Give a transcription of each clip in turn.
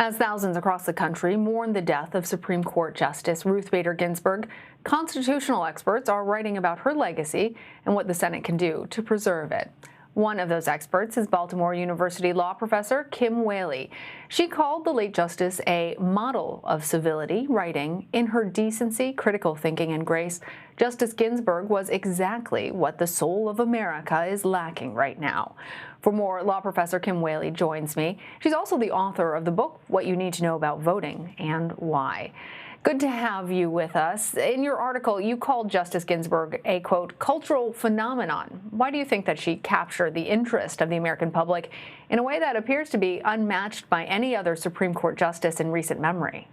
As thousands across the country mourn the death of Supreme Court Justice Ruth Bader Ginsburg, constitutional experts are writing about her legacy and what the Senate can do to preserve it. One of those experts is Baltimore University law professor Kim Wehle. She called the late justice a model of civility, writing, "In her decency, critical thinking, and grace, Justice Ginsburg was exactly what the soul of America is lacking right now." For more, law professor Kim Wehle joins me. She's also the author of the book, What You Need to Know About Voting and Why. Good to have you with us. In your article, you called Justice Ginsburg a, quote, cultural phenomenon. Why do you think that she captured the interest of the American public in a way that appears to be unmatched by any other Supreme Court justice in recent memory?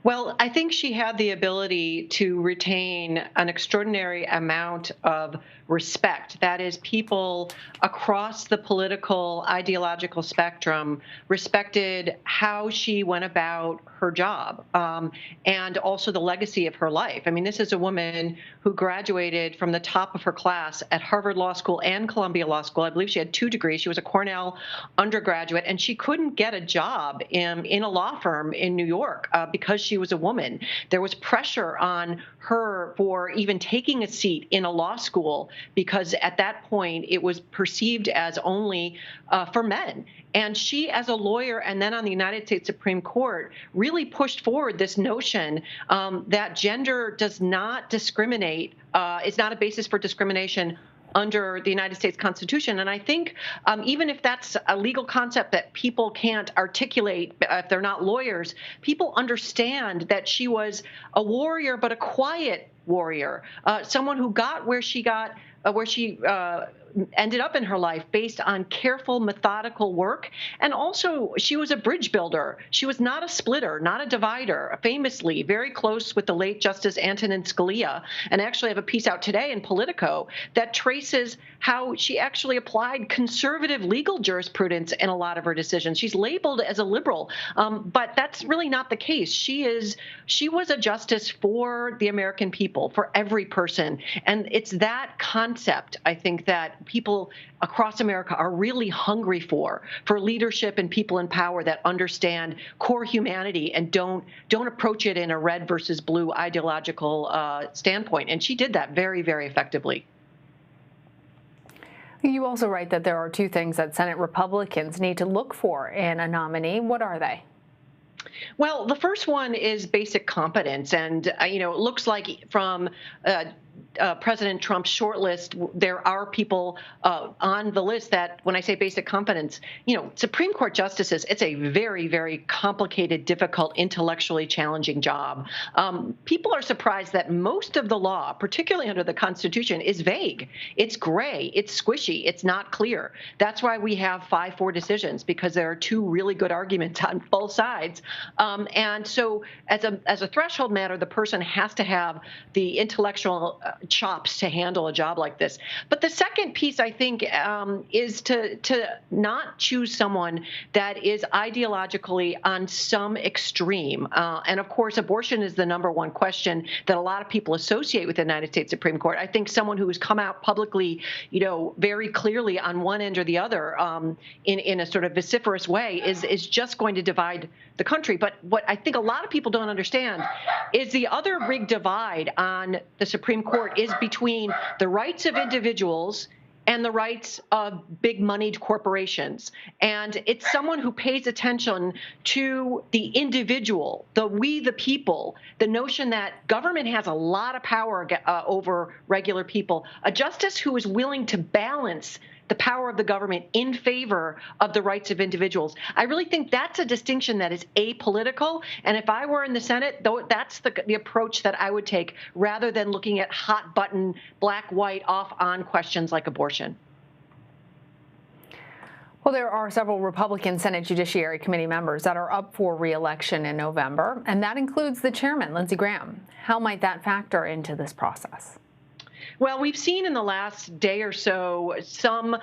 Well, I think she had the ability to retain an extraordinary amount of respect. That is, people across the political, ideological spectrum respected how she went about her job and also the legacy of her life. I mean, this is a woman who graduated from the top of her class at Harvard Law School and Columbia Law School. I believe she had 2 degrees. She was a Cornell undergraduate, and she couldn't get a job in a law firm in New York because she was a woman. There was pressure on her for even taking a seat in a law school because at that point it was perceived as only for men. And she, as a lawyer and then on the United States Supreme Court, really pushed forward this notion that gender does not discriminate, is not a basis for discrimination under the United States Constitution. And I think even if that's a legal concept that people can't articulate if they're not lawyers, people understand that she was a warrior, but a quiet warrior, someone who got where she got, where she ended up in her life based on careful, methodical work. And also, she was a bridge builder. She was not a splitter, not a divider, famously very close with the late Justice Antonin Scalia. And I actually have a piece out today in Politico that traces how she actually applied conservative legal jurisprudence in a lot of her decisions. She's labeled as a liberal, but that's really not the case. She was a justice for the American people, for every person. And it's that concept, I think, that people across America are really hungry for leadership and people in power that understand core humanity and don't approach it in a red versus blue ideological standpoint. And she did that very, very effectively. You also write that there are 2 things that Senate Republicans need to look for in a nominee. What are they? Well, the first one is basic competence. And, it looks like from President Trump's shortlist, there are people on the list that, when I say basic competence, Supreme Court justices, it's a very, very complicated, difficult, intellectually challenging job. People are surprised that most of the law, particularly under the Constitution, is vague. It's gray. It's squishy. It's not clear. That's why we have 5-4 decisions, because there are 2 really good arguments on both sides. And so as a threshold matter, the person has to have the intellectual chops to handle a job like this. But the second piece, I think, is to not choose someone that is ideologically on some extreme. And of course, abortion is the #1 question that a lot of people associate with the United States Supreme Court. I think someone who has come out publicly, very clearly on one end or the other in a sort of vociferous way is just going to divide the country. But what I think a lot of people don't understand is the other big divide on the Supreme Court is between the rights of individuals and the rights of big moneyed corporations. And it's someone who pays attention to the individual, we the people, the notion that government has a lot of power over regular people, a justice who is willing to balance the power of the government in favor of the rights of individuals. I really think that's a distinction that is apolitical. And if I were in the Senate, that's the approach that I would take, rather than looking at hot button, black, white, off, on questions like abortion. Well, there are several Republican Senate Judiciary Committee members that are up for re-election in November, and that includes the chairman, Lindsey Graham. How might that factor into this process? Well, we've seen in the last day or so some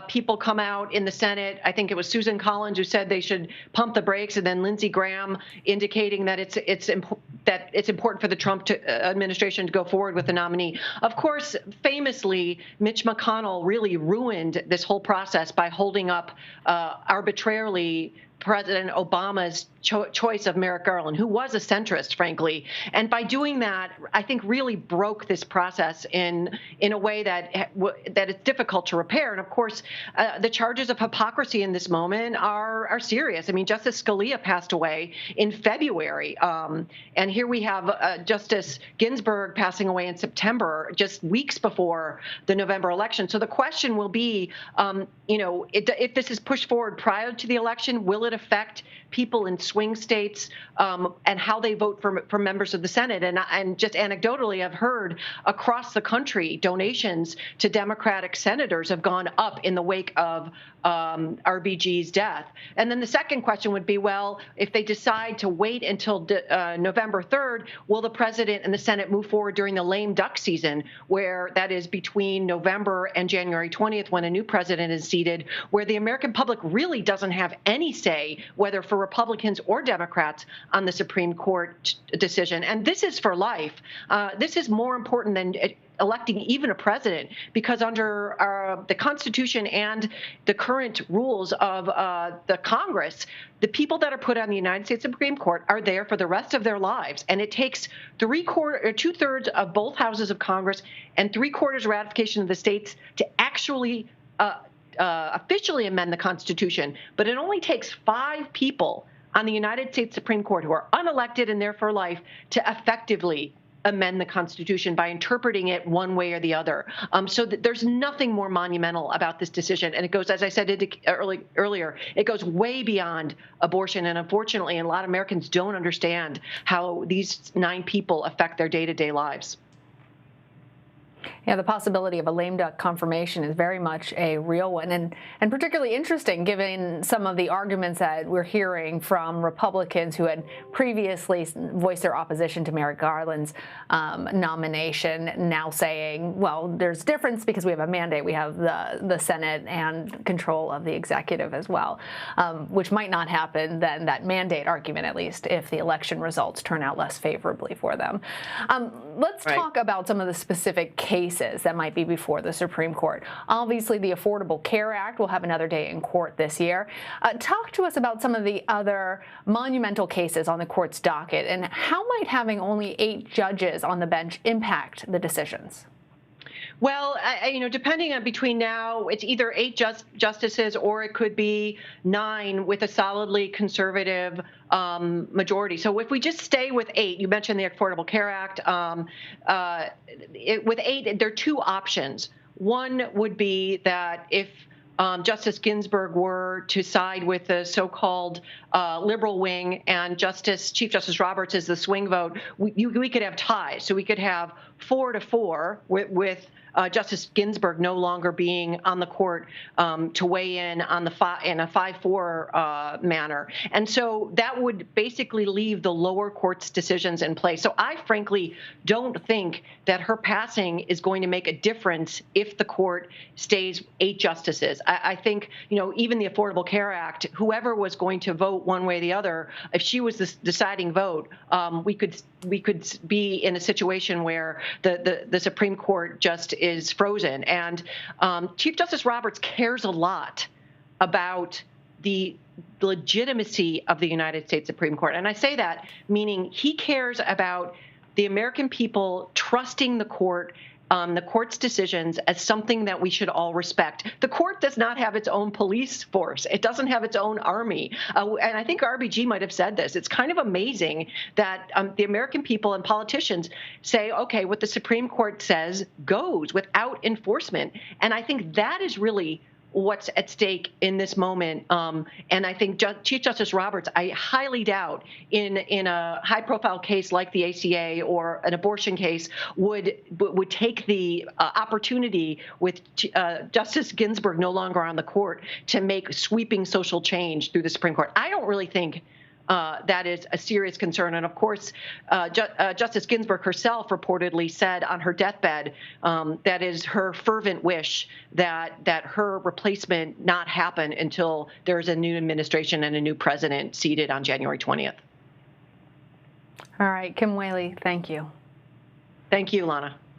people come out in the Senate. I think it was Susan Collins who said they should pump the brakes, and then Lindsey Graham indicating that it's important for the Trump administration to go forward with the nominee. Of course, famously, Mitch McConnell really ruined this whole process by holding up arbitrarily President Obama's choice of Merrick Garland, who was a centrist, frankly. And by doing that, I think really broke this process in a way that it's difficult to repair. And of course, the charges of hypocrisy in this moment are serious. I mean, Justice Scalia passed away in February, and here we have Justice Ginsburg passing away in September, just weeks before the November election. So the question will be, if this is pushed forward prior to the election, will it affect people in swing states and how they vote for members of the Senate? And just anecdotally, I've heard across the country donations to Democratic senators have gone up in the wake of RBG's death. And then the second question would be, well, if they decide to wait until November 3rd, will the president and the Senate move forward during the lame duck season, where that is between November and January 20th, when a new president is seated, where the American public really doesn't have any say, whether for Republicans or Democrats, on the Supreme Court decision. And this is for life. This is more important than electing even a president, because under the Constitution and the current rules of the Congress, the people that are put on the United States Supreme Court are there for the rest of their lives. And it takes 2/3 of both houses of Congress and 3/4 ratification of the states to actually officially amend the Constitution. But it only takes 5 people on the United States Supreme Court who are unelected and there for life to effectively amend the Constitution by interpreting it one way or the other. So there's nothing more monumental about this decision. And it goes, as I said earlier, it goes way beyond abortion. And unfortunately, a lot of Americans don't understand how these 9 people affect their day-to-day lives. Yeah, the possibility of a lame duck confirmation is very much a real one, and particularly interesting given some of the arguments that we're hearing from Republicans who had previously voiced their opposition to Merrick Garland's nomination, now saying, well, there's difference because we have a mandate. We have the Senate and control of the executive as well, which might not happen then, that mandate argument, at least, if the election results turn out less favorably for them. Let's talk about some of the specific cases that might be before the Supreme Court. Obviously, the Affordable Care Act will have another day in court this year. Talk to us about some of the other monumental cases on the court's docket, and how might having only 8 judges on the bench impact the decisions? Well, depending on between now, it's either 8 justices or it could be 9 with a solidly conservative majority. So if we just stay with 8, you mentioned the Affordable Care Act. With 8, there are 2 options. One would be that if Justice Ginsburg were to side with the so-called liberal wing and Chief Justice Roberts is the swing vote, we could have ties. So we could have 4-4 with Justice Ginsburg no longer being on the court to weigh in on in a 5-4 manner. And so that would basically leave the lower court's decisions in place. So I frankly don't think that her passing is going to make a difference if the court stays 8 justices. I think, even the Affordable Care Act, whoever was going to vote one way or the other, if she was the deciding vote, we could be in a situation where the Supreme Court just is frozen. And Chief Justice Roberts cares a lot about the legitimacy of the United States Supreme Court. And I say that meaning he cares about the American people trusting the court's decisions as something that we should all respect. The court does not have its own police force. It doesn't have its own army. And I think RBG might have said this. It's kind of amazing that the American people and politicians say, okay, what the Supreme Court says goes without enforcement. And I think that is really what's at stake in this moment. And I think Chief Justice Roberts, I highly doubt in a high-profile case like the ACA or an abortion case would take the opportunity with Justice Ginsburg no longer on the court to make sweeping social change through the Supreme Court. I don't really think that is a serious concern. And of course, Justice Ginsburg herself reportedly said on her deathbed that is her fervent wish that her replacement not happen until there's a new administration and a new president seated on January 20th. All right, Kim Wehle, thank you. Thank you, Lana.